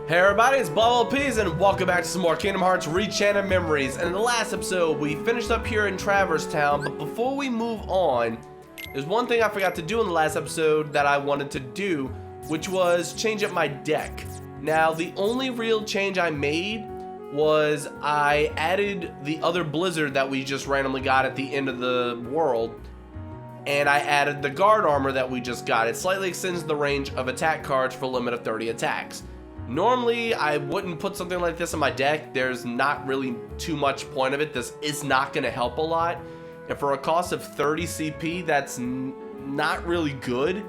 Hey everybody, it's BONDofGAMES and welcome back to some more Kingdom Hearts Rechanted Memories. And in the last episode, we finished up here in Traverse Town, but before we move on, there's one thing I forgot to do in the last episode that I wanted to do, which was change up my deck. Now, the only real change I made was I added the other blizzard that we just randomly got at the end of the world, and I added the guard armor that we just got. It slightly extends the range of attack cards for a limit of 30 attacks. Normally, I wouldn't put something like this in my deck. There's not really too much point of it. This is not going to help a lot. And for a cost of 30 CP, that's not really good.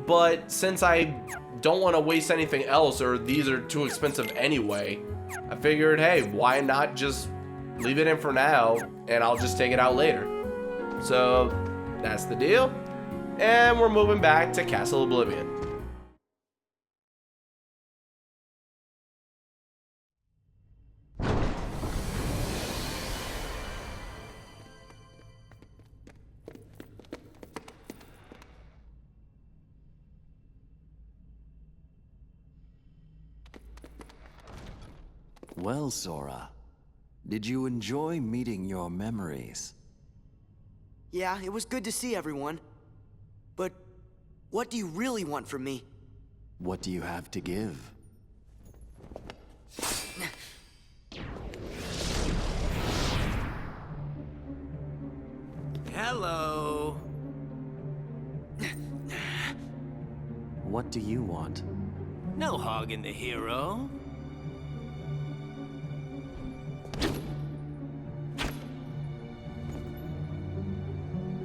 But since I don't want to waste anything else, or these are too expensive anyway, I figured, hey, why not just leave it in for now, and I'll just take it out later. So, that's the deal. And we're moving back to Castle Oblivion. Well, Sora, did you enjoy meeting your memories? Yeah, it was good to see everyone. But what do you really want from me? What do you have to give? Hello. What do you want? No hogging the hero.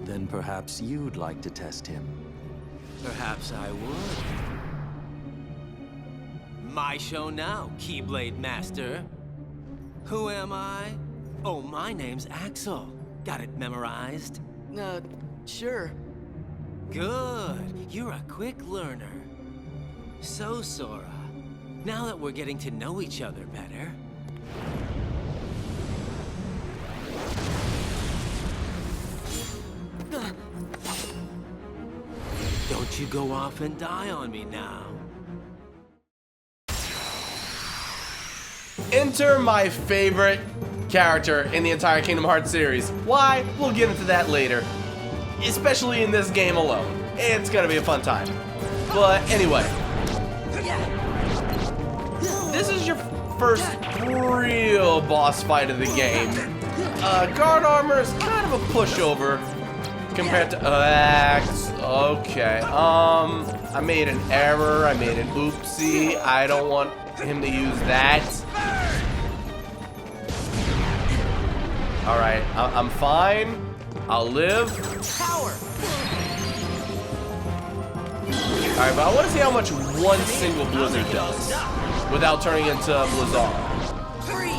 Then perhaps you'd like to test him. Perhaps I would. My show now, Keyblade Master. Who am I? Oh, my name's Axel. Got it memorized? Sure. Good. You're a quick learner. So, Sora, now that we're getting to know each other better, don't you go off and die on me now. Enter my favorite character in the entire Kingdom Hearts series. Why? We'll get into that later. Especially in this game alone. It's gonna be a fun time. But anyway. This is your first real boss fight of the game. Guard armor is kind of a pushover compared to okay. I made an error. I made an oopsie. I don't want him to use that. All right, I'm fine. I'll live. Power. All right, but I want to see how much one single blizzard does without turning into Blizzard.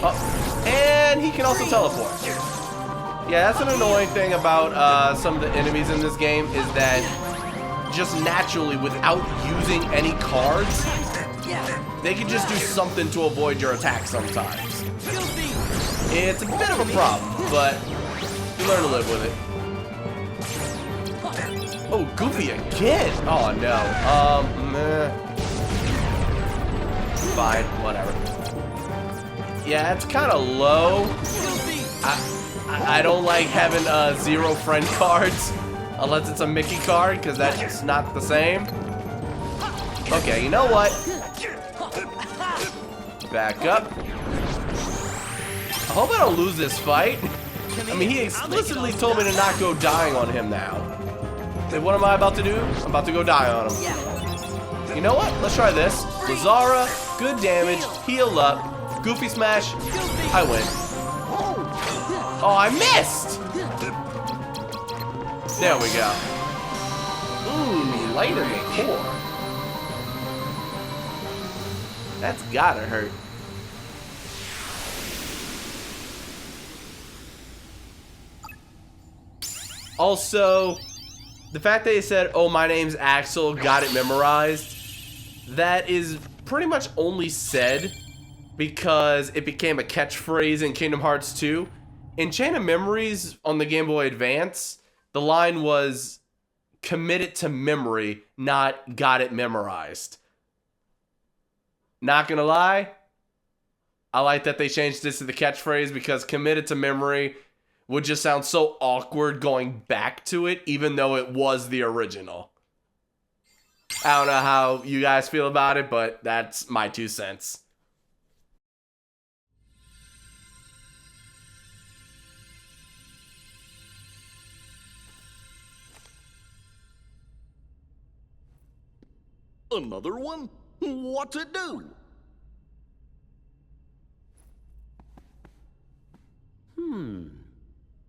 Oh, and he can also teleport. Yeah, that's an annoying thing about some of the enemies in this game is that just naturally, without using any cards, they can just do something to avoid your attack sometimes. It's a bit of a problem, but you learn to live with it. Oh, Goofy again! Oh no. Meh. Fine, whatever. Yeah, it's kind of low. I don't like having zero friend cards unless it's a Mickey card, because that's not the same. Okay, you know what? Back up. I hope I don't lose this fight. I mean, he explicitly told me to not go dying on him now. Then what am I about to do? I'm about to go die on him. You know what? Let's try this. Lazara, good damage, heal up, Goofy smash, I win. Oh, I missed! There we go. Ooh, light in the core. That's gotta hurt. Also, the fact that he said, oh, my name's Axel, got it memorized, that is pretty much only said because it became a catchphrase in Kingdom Hearts 2. In Chain of Memories on the Game Boy Advance, the line was, commit it to memory, not got it memorized. Not gonna lie, I like that they changed this to the catchphrase because committed to memory would just sound so awkward going back to it, even though it was the original. I don't know how you guys feel about it, but that's my 2 cents. Another one? What's it do?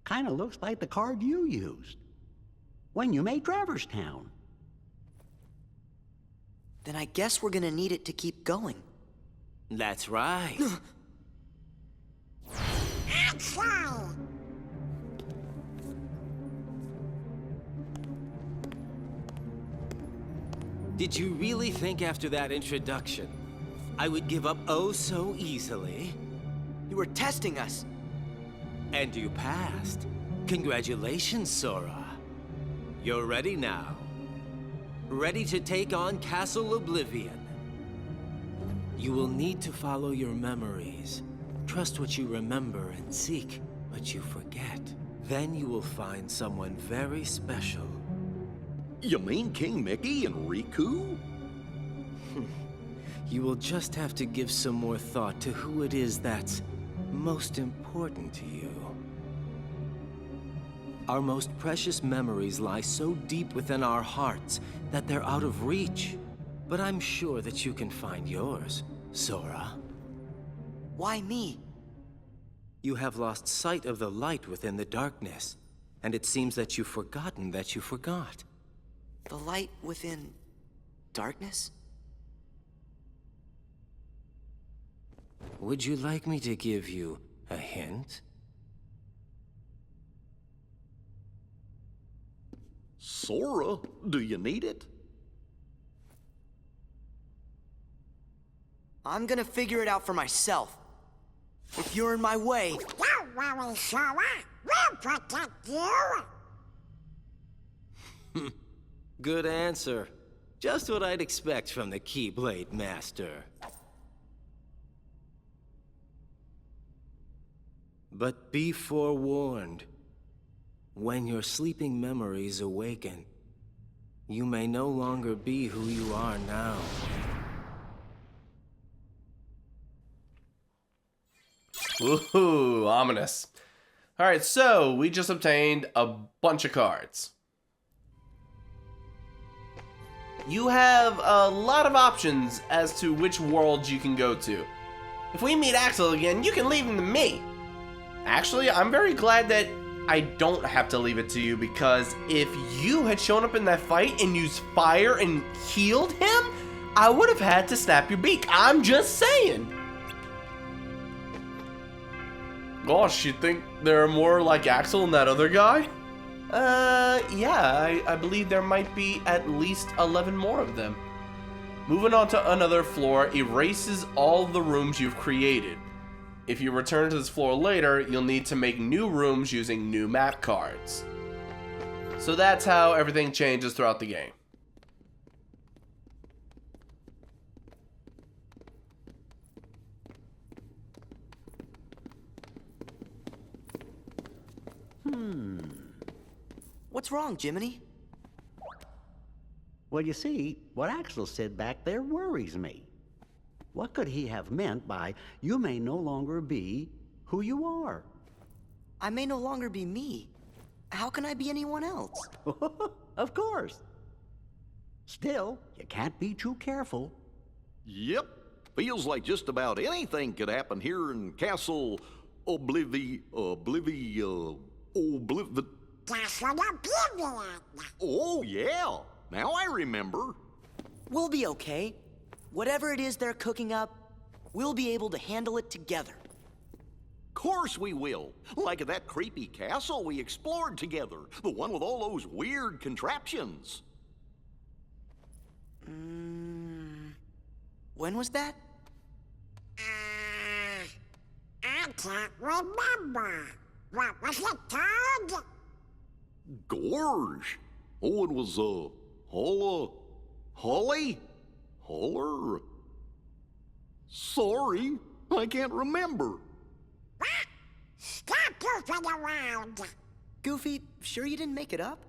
Kinda looks like the card you used when you made Traverse Town. Then I guess we're gonna need it to keep going. That's right. Axel! Did you really think after that introduction I would give up oh so easily? You were testing us. And you passed. Congratulations, Sora. You're ready now. Ready to take on Castle Oblivion. You will need to follow your memories. Trust what you remember and seek what you forget. Then you will find someone very special. You mean King Mickey and Riku? You will just have to give some more thought to who it is that's most important to you. Our most precious memories lie so deep within our hearts that they're out of reach. But I'm sure that you can find yours, Sora. Why me? You have lost sight of the light within the darkness, and it seems that you've forgotten that you forgot. The light within darkness? Would you like me to give you a hint? Sora, do you need it? I'm gonna figure it out for myself. If you're in my way, Don't worry, Sora. We'll protect you. Good answer. Just what I'd expect from the Keyblade Master. But be forewarned. When your sleeping memories awaken, you may no longer be who you are now. Ooh, ominous. Alright, so we just obtained a bunch of cards. You have a lot of options as to which worlds you can go to. If we meet Axel again, you can leave him to me. Actually, I'm very glad that I don't have to leave it to you, because if you had shown up in that fight and used fire and healed him, I would have had to snap your beak. I'm just saying. Gosh, you think there are more like Axel and that other guy? Yeah, I believe there might be at least 11 more of them. Moving on to another floor erases all the rooms you've created. If you return to this floor later, you'll need to make new rooms using new map cards. So that's how everything changes throughout the game. what's wrong, Jiminy? Well, you see, what Axel said back there worries me. What could he have meant by, you may no longer be who you are? I may no longer be me. How can I be anyone else? Of course. Still, you can't be too careful. Yep. Feels like just about anything could happen here in Castle Oblivion. Castle Oblivion. Oh, yeah. Now I remember. We'll be okay. Whatever it is they're cooking up, we'll be able to handle it together. Course we will. Like at that creepy castle we explored together. The one with all those weird contraptions. When was that? I can't remember. What was it called? Gorge. Oh, it was, Holly? Holler? Sorry, I can't remember. Stop goofing around. Goofy, sure you didn't make it up?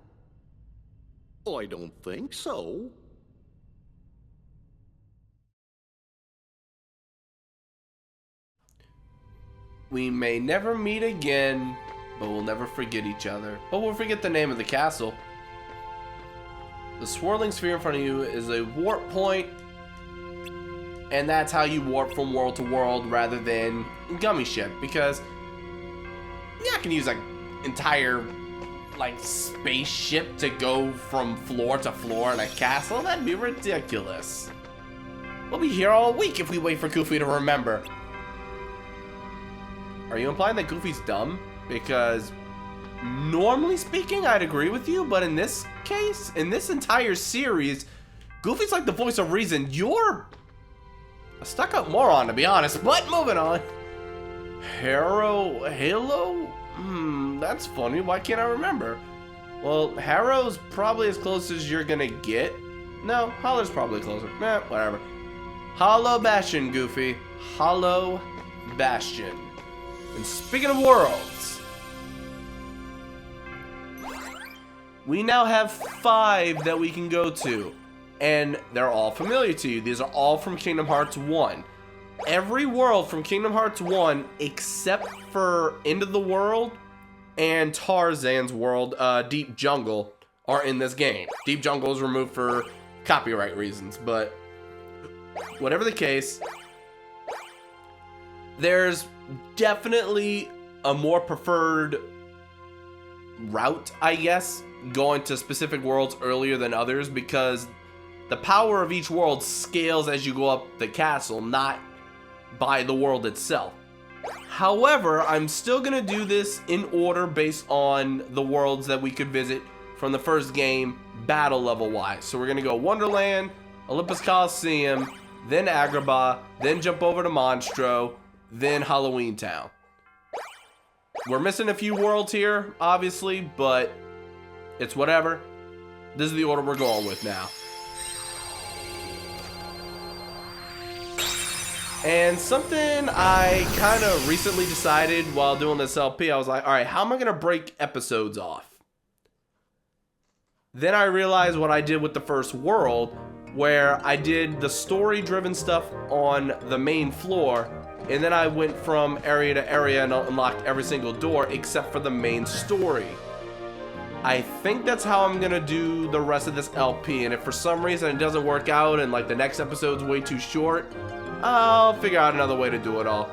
I don't think so. We may never meet again, but we'll never forget each other. But we'll forget the name of the castle. The swirling sphere in front of you is a warp point, and that's how you warp from world to world rather than Gummy Ship, because you're not gonna use like entire like spaceship to go from floor to floor in a castle. That'd be ridiculous. We'll be here all week if we wait for Goofy to remember. Are you implying that Goofy's dumb? Because normally speaking, I'd agree with you, but in this case, in this entire series, Goofy's like the voice of reason. You're a stuck-up moron, to be honest, but moving on. Halo? That's funny. Why can't I remember? Well, Harrow's probably as close as you're gonna get. No, Hollow's probably closer. Whatever. Hollow Bastion, Goofy. Hollow Bastion. And speaking of worlds, we now have 5 that we can go to, and they're all familiar to you. These are all from Kingdom Hearts 1. Every world from Kingdom Hearts 1, except for End of the World and Tarzan's world, Deep Jungle, are in this game. Deep Jungle is removed for copyright reasons, but whatever the case, there's definitely a more preferred route, I guess, going to specific worlds earlier than others, because the power of each world scales as you go up the castle, not by the world itself. However, I'm still gonna do this in order based on the worlds that we could visit from the first game, battle level wise. So we're gonna go Wonderland, Olympus Coliseum, then Agrabah, then jump over to Monstro, then Halloween Town. We're missing a few worlds here, obviously, but it's whatever. This is the order we're going with now. And something I kind of recently decided while doing this LP, I was like, all right, how am I going to break episodes off? Then I realized what I did with the first world, where I did the story-driven stuff on the main floor, and then I went from area to area and unlocked every single door except for the main story. I think that's how I'm gonna do the rest of this LP, and if for some reason it doesn't work out and like the next episode's way too short, I'll figure out another way to do it all.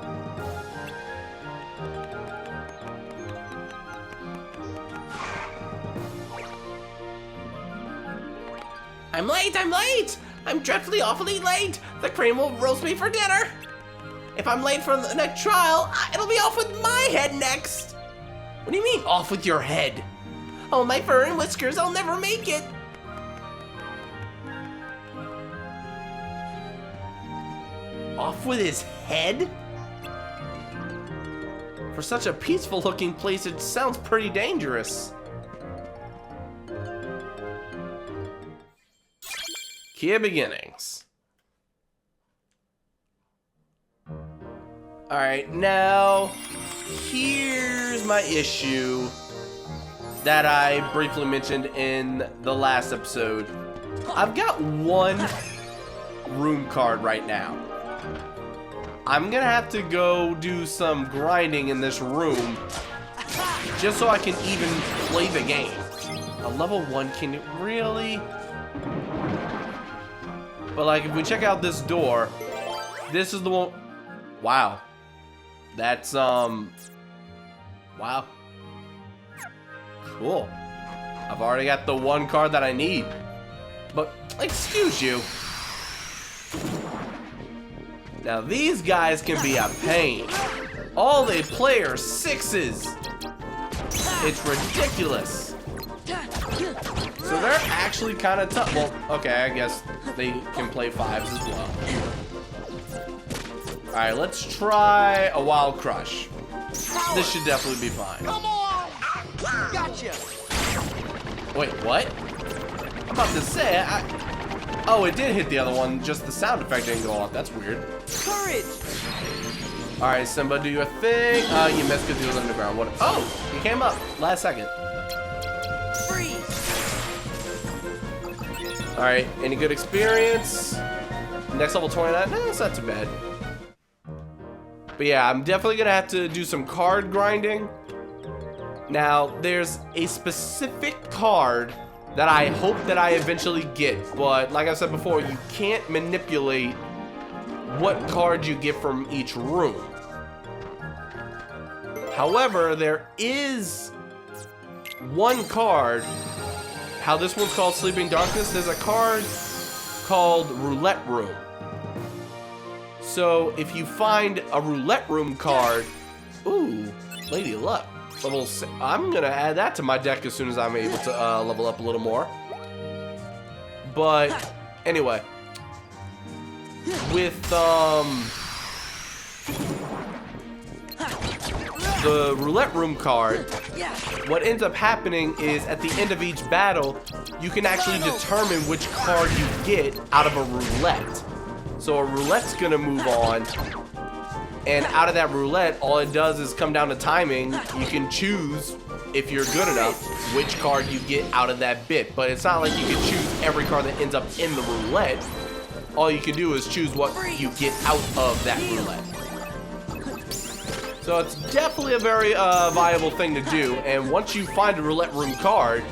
I'm late! I'm dreadfully awfully late! The cream will roast me for dinner! If I'm late for the next trial, it'll be off with my head next! What do you mean, off with your head? Oh, my fur and whiskers, I'll never make it! Off with his head? For such a peaceful looking place, it sounds pretty dangerous. Key of Beginnings. Alright, now, here's my issue that I briefly mentioned in the last episode. I've got one room card right now. I'm gonna have to go do some grinding in this room just so I can even play the game. A level 1, can you really? But like, if we check out this door, this is the one. Wow. That's, wow. Cool. I've already got the one card that I need. But, excuse you. Now these guys can be a pain. All they play are 6s. It's ridiculous. So they're actually kind of tough. Well, okay, I guess they can play 5s as well. Alright, let's try a Wild Crush. This should definitely be fine. Come on! Gotcha! Wait, what? I'm about to say, oh, it did hit the other one, just the sound effect didn't go off. That's weird. Courage! Alright, Simba, do your thing. You missed because he was underground. What? Oh! He came up. Last second. Freeze! Alright, any good experience? Next level 29? No, it's not too bad. But yeah, I'm definitely gonna have to do some card grinding. Now, there's a specific card that I hope that I eventually get, but like I said before, you can't manipulate what card you get from each room. However, there is one card, how this one's called Sleeping Darkness, there's a card called Roulette Room. So if you find a Roulette Room card, ooh, Lady Luck. I'm gonna add that to my deck as soon as I'm able to level up a little more. But anyway, with the Roulette Room card, what ends up happening is at the end of each battle, you can actually determine which card you get out of a roulette. So a roulette's gonna move on. And out of that roulette, all it does is come down to timing. You can choose, if you're good enough, which card you get out of that bit. But it's not like you can choose every card that ends up in the roulette. All you can do is choose what you get out of that roulette. So it's definitely a very viable thing to do. And once you find a Roulette Room card,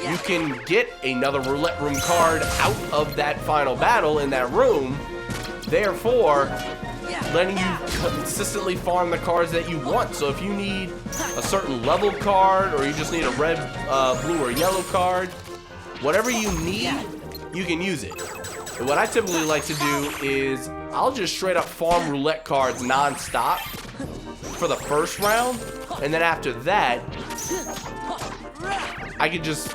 you can get another Roulette Room card out of that final battle in that room. Therefore, letting you consistently farm the cards that you want. So if you need a certain level card, or you just need a red, blue, or yellow card, whatever you need, you can use it. And what I typically like to do is I'll just straight up farm roulette cards non-stop for the first round, and then after that, I can just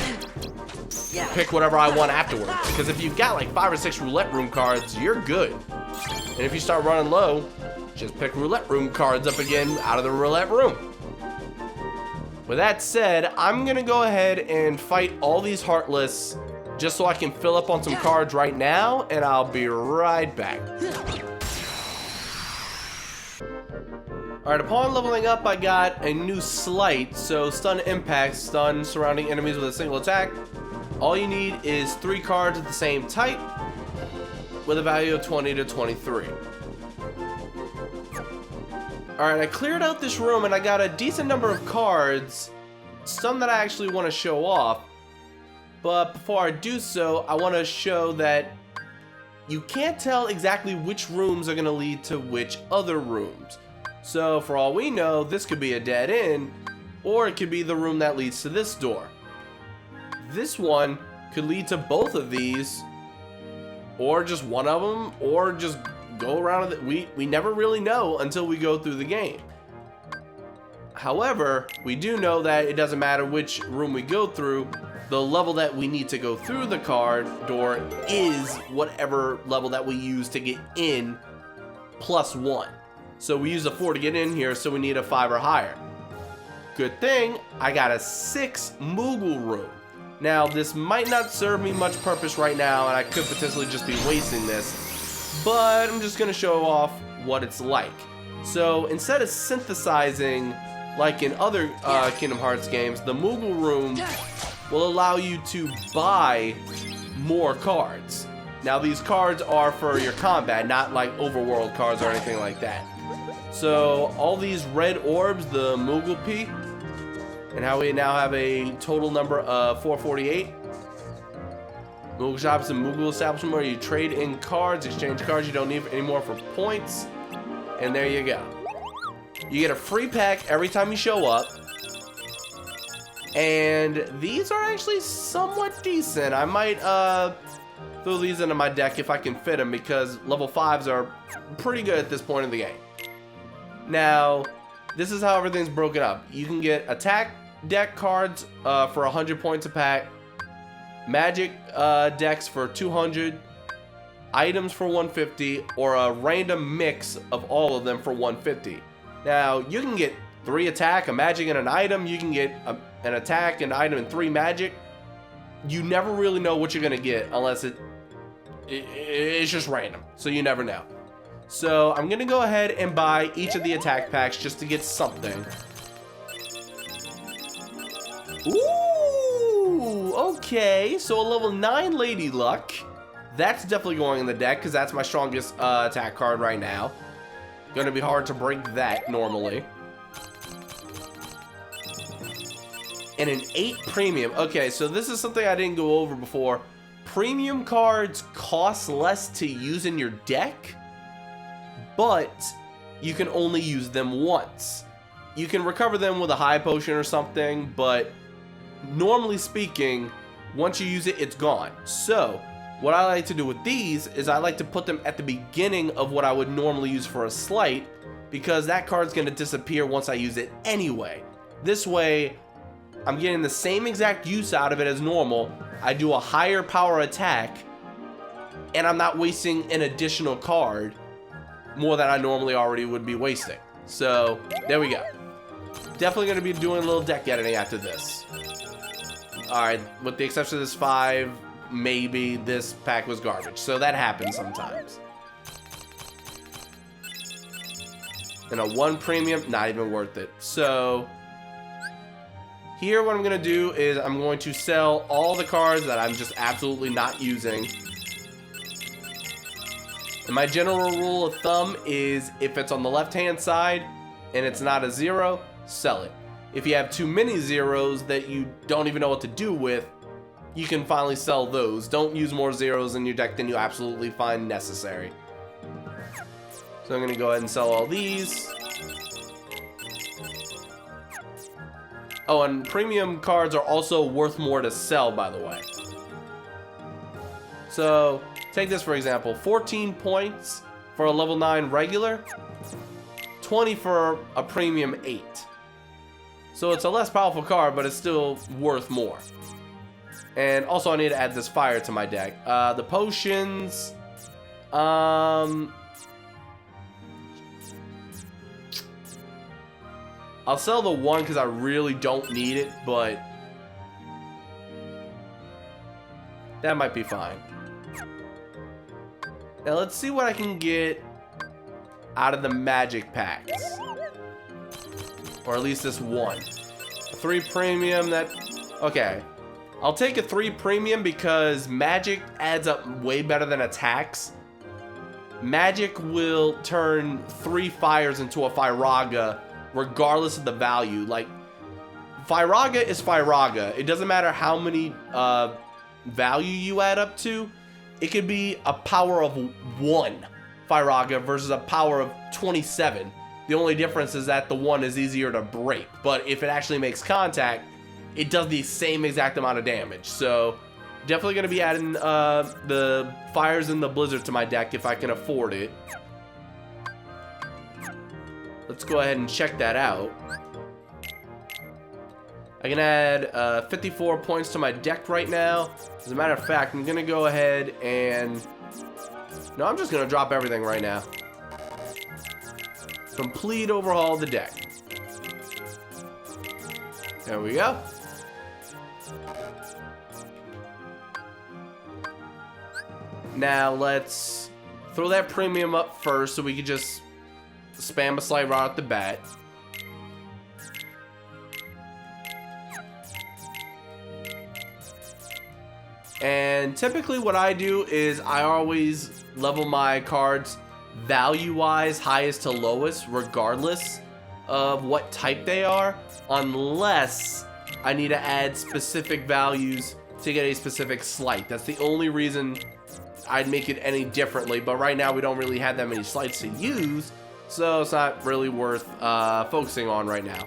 pick whatever I want afterwards. Because if you've got like 5 or 6 Roulette Room cards, you're good. And if you start running low, just pick Roulette Room cards up again out of the Roulette Room. With that said, I'm gonna go ahead and fight all these Heartless just so I can fill up on some cards right now, and I'll be right back. Alright, upon leveling up, I got a new Slight, so stun impact, stun surrounding enemies with a single attack. All you need is 3 cards of the same type, with a value of 20 to 23. Alright, I cleared out this room and I got a decent number of cards, some that I actually want to show off. But before I do so, I want to show that you can't tell exactly which rooms are going to lead to which other rooms. So for all we know, this could be a dead end, or it could be the room that leads to this door. This one could lead to both of these, or just one of them, or just go around it. We never really know until we go through the game. However, we do know that it doesn't matter which room we go through, the level that we need to go through the card door is whatever level that we use to get in +1. So we use a 4 to get in here, so we need a 5 or higher. Good thing, I got a 6 Mogul room. Now, this might not serve me much purpose right now, and I could potentially just be wasting this, but I'm just gonna show off what it's like. So instead of synthesizing like in other Kingdom Hearts games, the Mogul room will allow you to buy more cards. Now these cards are for your combat, not like overworld cards or anything like that. So all these red orbs, the Mogul P, and how we now have a total number of 448. Mogul shops and Mogul establishment where you trade in cards, exchange cards you don't need anymore for points, and there you go. You get a free pack every time you show up, and these are actually somewhat decent. I might throw these into my deck if I can fit them, because level 5s are pretty good at this point in the game. Now, this is how everything's broken up. You can get attack deck cards for 100 points a pack, magic decks for 200, items for 150, or a random mix of all of them for 150. Now, you can get 3 attack, a magic, and an item. You can get an attack, an item, and 3 magic. You never really know what you're gonna get unless it's just random, so you never know. So I'm gonna go ahead and buy each of the attack packs just to get something. Ooh, okay. So a level 9 Lady Luck. That's definitely going in the deck because that's my strongest attack card right now. Gonna be hard to break that normally. And an 8 premium. Okay, so this is something I didn't go over before. Premium cards cost less to use in your deck, but you can only use them once. You can recover them with a high potion or something, but normally speaking, once you use it, it's gone. So what I like to do with these is I like to put them at the beginning of what I would normally use for a slight, because that card's going to disappear once I use it anyway. This way, I'm getting the same exact use out of it as normal. I do a higher power attack, and I'm not wasting an additional card more than I normally already would be wasting. So, there we go. Definitely going to be doing a little deck editing after this. Alright, with the exception of this 5, maybe this pack was garbage. So that happens sometimes. And a 1 premium, not even worth it. So here what I'm going to do is I'm going to sell all the cards that I'm just absolutely not using. And my general rule of thumb is if it's on the left hand side and it's not a 0, sell it. If you have too many zeros that you don't even know what to do with, you can finally sell those. Don't use more zeros in your deck than you absolutely find necessary. So I'm going to go ahead and sell all these. Oh, and premium cards are also worth more to sell, by the way. So take this for example, 14 points for a level 9 regular, 20 for a premium 8. So it's a less powerful card, but it's still worth more. And also I need to add this fire to my deck. The potions, I'll sell the 1 because I really don't need it, but that might be fine. Now let's see what I can get out of the magic packs. Or at least this 1. A 3 premium, that... Okay. I'll take a 3 premium because magic adds up way better than attacks. Magic will turn 3 fires into a Firaga regardless of the value. Like, Firaga is Firaga. It doesn't matter how many value you add up to. It could be a power of 1 Firaga versus a power of 27. The only difference is that the 1 is easier to break. But if it actually makes contact, it does the same exact amount of damage. So definitely going to be adding the fires and the blizzard to my deck if I can afford it. Let's go ahead and check that out. I can add 54 points to my deck right now. As a matter of fact, I'm going to go ahead and... No, I'm just going to drop everything right now. Complete overhaul of the deck. There we go. Now let's throw that premium up first so we can just spam a slide right off the bat. And typically what I do is I always level my cards value-wise highest to lowest regardless of what type they are, unless I need to add specific values to get a specific slight. That's the only reason I'd make it any differently, but right now we don't really have that many slights to use, so it's not really worth focusing on right now.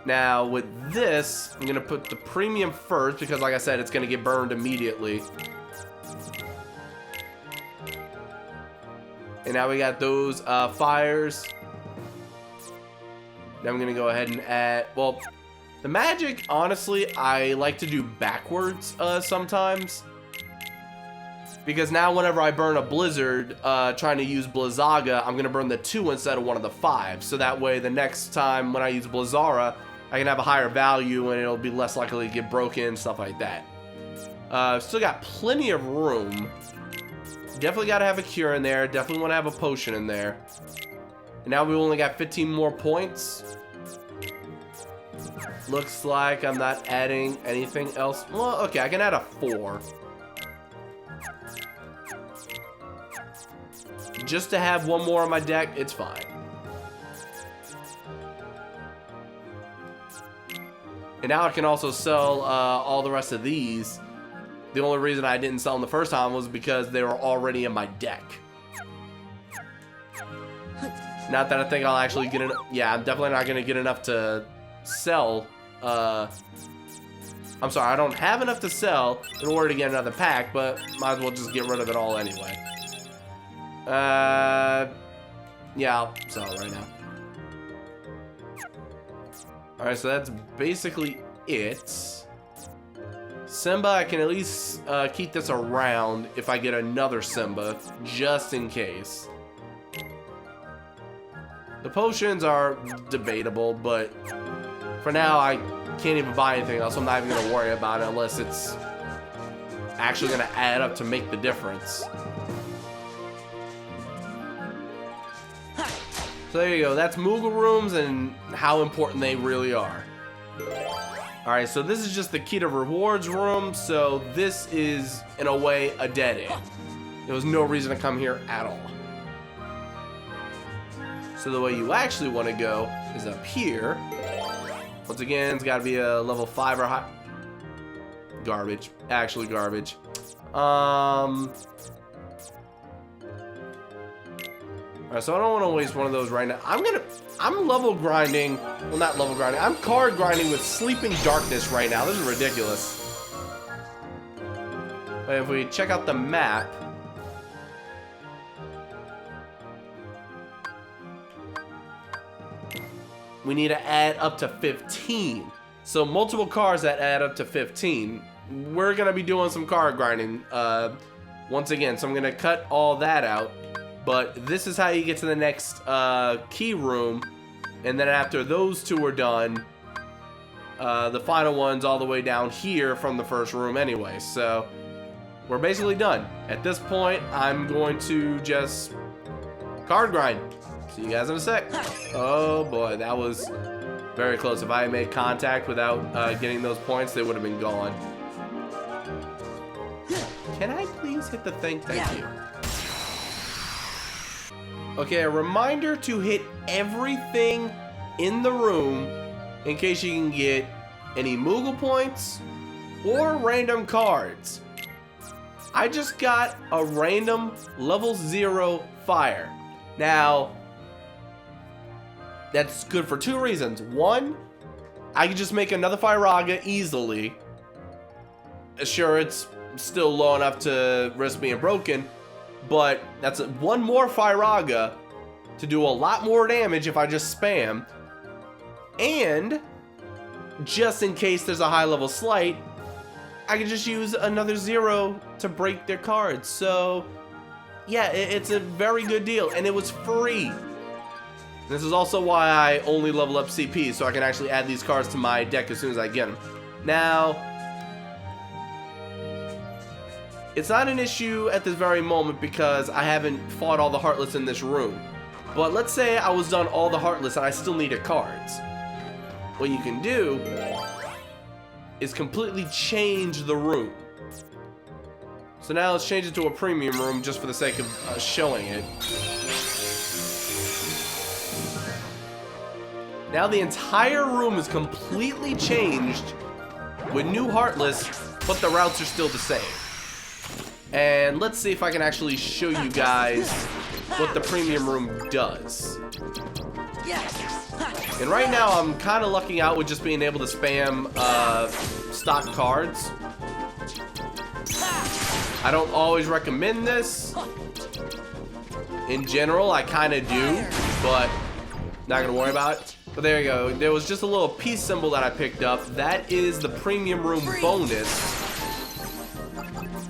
Now with this, I'm gonna put the premium first because like I said, it's gonna get burned immediately. And now we got those fires. Now I'm gonna go ahead and add, well, the magic, honestly, I like to do backwards sometimes. Because now whenever I burn a blizzard, trying to use Blizzaga, I'm gonna burn the 2 instead of one of the 5. So that way the next time when I use Blizzara, I can have a higher value and it'll be less likely to get broken, stuff like that. Still got plenty of room. Definitely got to have a cure in there. Definitely want to have a potion in there. And now we only got 15 more points. Looks like I'm not adding anything else. Well, okay, I can add a 4. Just to have one more on my deck, it's fine. And now I can also sell all the rest of these. The only reason I didn't sell them the first time was because they were already in my deck. Not that I think I'll actually get enough. Yeah, I'm definitely not going to get enough to sell. I'm sorry, I don't have enough to sell in order to get another pack, but might as well just get rid of it all anyway. Yeah, I'll sell it right now. Alright, so that's basically it. Simba, I can at least keep this around if I get another Simba, just in case. The potions are debatable, but for now I can't even buy anything else, so I'm not even going to worry about it unless it's actually going to add up to make the difference. So there you go, that's Mogul rooms and how important they really are. Alright, so this is just the key to rewards room, so this is, in a way, a dead end. There was no reason to come here at all. So the way you actually want to go is up here. Once again, it's got to be a level 5 or higher. Garbage. Actually garbage. Alright, so I don't want to waste one of those right now. I'm level grinding. Well, not level grinding. I'm card grinding with Sleeping Darkness right now. This is ridiculous. But if we check out the map. We need to add up to 15. So multiple cards that add up to 15. We're going to be doing some card grinding once again. So I'm going to cut all that out. But this is how you get to the next key room. And then after those two are done, the final one's all the way down here from the first room anyway. So we're basically done. At this point, I'm going to just card grind. See you guys in a sec. Oh boy, that was very close. If I had made contact without getting those points, they would have been gone. Can I please hit the thing? Thank you. Okay, a reminder to hit everything in the room in case you can get any Mogul points or random cards. I just got a random level 0 fire. Now, that's good for 2 reasons. One, I can just make another Firaga easily. Sure, it's still low enough to risk being broken, but that's one more Firaga to do a lot more damage if I just spam. And just in case there's a high level slight, I can just use another 0 to break their cards. So yeah, it's a very good deal, and it was free. This is also why I only level up CP, so I can actually add these cards to my deck as soon as I get them. Now, it's not an issue at this very moment because I haven't fought all the Heartless in this room. But let's say I was done all the Heartless and I still needed cards. What you can do is completely change the room. So now let's change it to a premium room just for the sake of showing it. Now the entire room is completely changed with new Heartless, but the routes are still the same. And let's see if I can actually show you guys what the premium room does. And right now I'm kind of lucking out with just being able to spam stock cards. I don't always recommend this. In general, I kind of do, but not gonna worry about it. But there you go. There was just a little peace symbol that I picked up. That is the premium room bonus.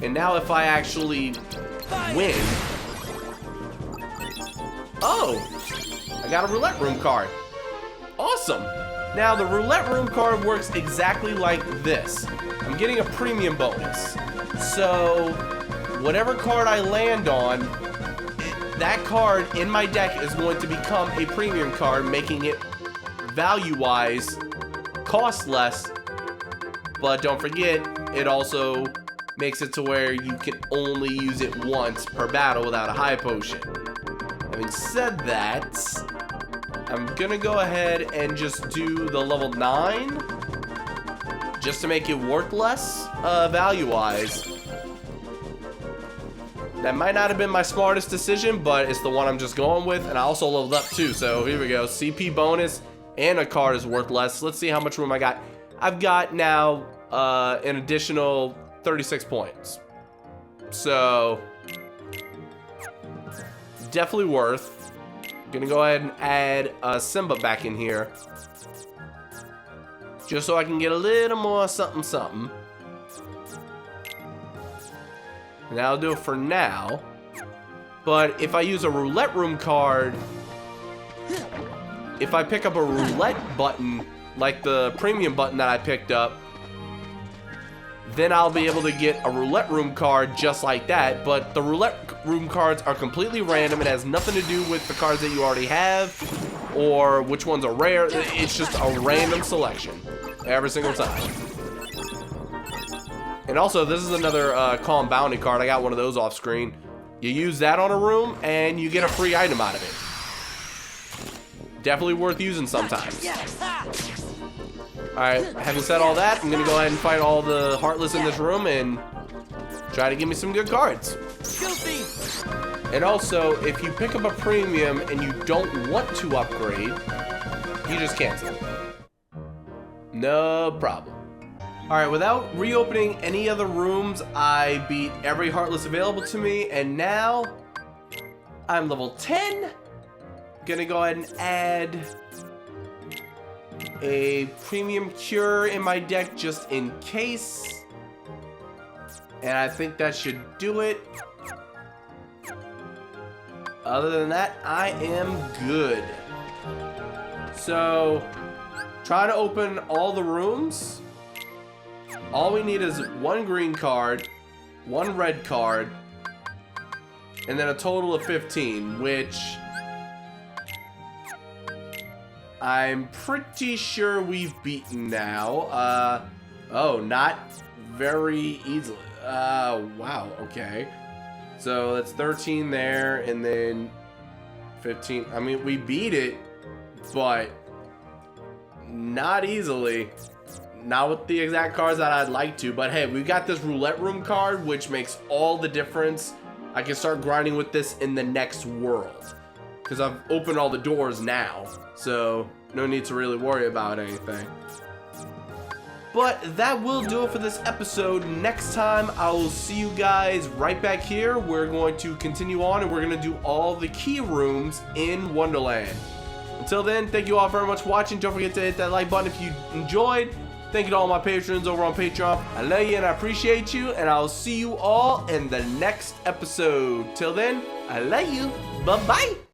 And now if I actually win... Oh! I got a roulette room card. Awesome! Now the roulette room card works exactly like this. I'm getting a premium bonus. So whatever card I land on, that card in my deck is going to become a premium card, making it value-wise cost less. But don't forget, it also makes it to where you can only use it once per battle without a high potion. Having said that, I'm gonna go ahead and just do the level 9 just to make it worth less value-wise. That might not have been my smartest decision, but it's the one I'm just going with, and I also leveled up too, so here we go. CP bonus and a card is worth less. Let's see how much room I got. I've got now an additional 36 points. So, definitely worth. Gonna go ahead and add Simba back in here. Just so I can get a little more something something. And that'll do it for now. But if I use a roulette room card, if I pick up a roulette button, like the premium button that I picked up, then I'll be able to get a roulette room card just like that. But the roulette room cards are completely random. It has nothing to do with the cards that you already have or which ones are rare. It's just a random selection every single time. And also, this is another Calm Bounty card. I got one of those off screen. You use that on a room and you get a free item out of it. Definitely worth using sometimes. Alright, having said all that, I'm gonna go ahead and fight all the Heartless in this room and try to give me some good cards. And also, if you pick up a premium and you don't want to upgrade, you just cancel. No problem. Alright, without reopening any other rooms, I beat every Heartless available to me, and now I'm level 10. Gonna go ahead and add a premium cure in my deck just in case. And I think that should do it. Other than that, I am good. So, try to open all the rooms. All we need is one green card, one red card, and then a total of 15, which I'm pretty sure we've beaten now. Oh, not very easily. Wow, okay. So that's 13 there, and then 15. I mean, we beat it, but not easily. Not with the exact cards that I'd like to, but hey, we got this roulette room card, which makes all the difference. I can start grinding with this in the next world, because I've opened all the doors now, so no need to really worry about anything. But that will do it for this episode. Next time, I will see you guys right back here. We're going to continue on, and we're going to do all the key rooms in Wonderland. Until then, thank you all very much for watching. Don't forget to hit that like button if you enjoyed. Thank you to all my patrons over on Patreon. I love you and I appreciate you, and I'll see you all in the next episode. Till then, I love you. Bye-bye.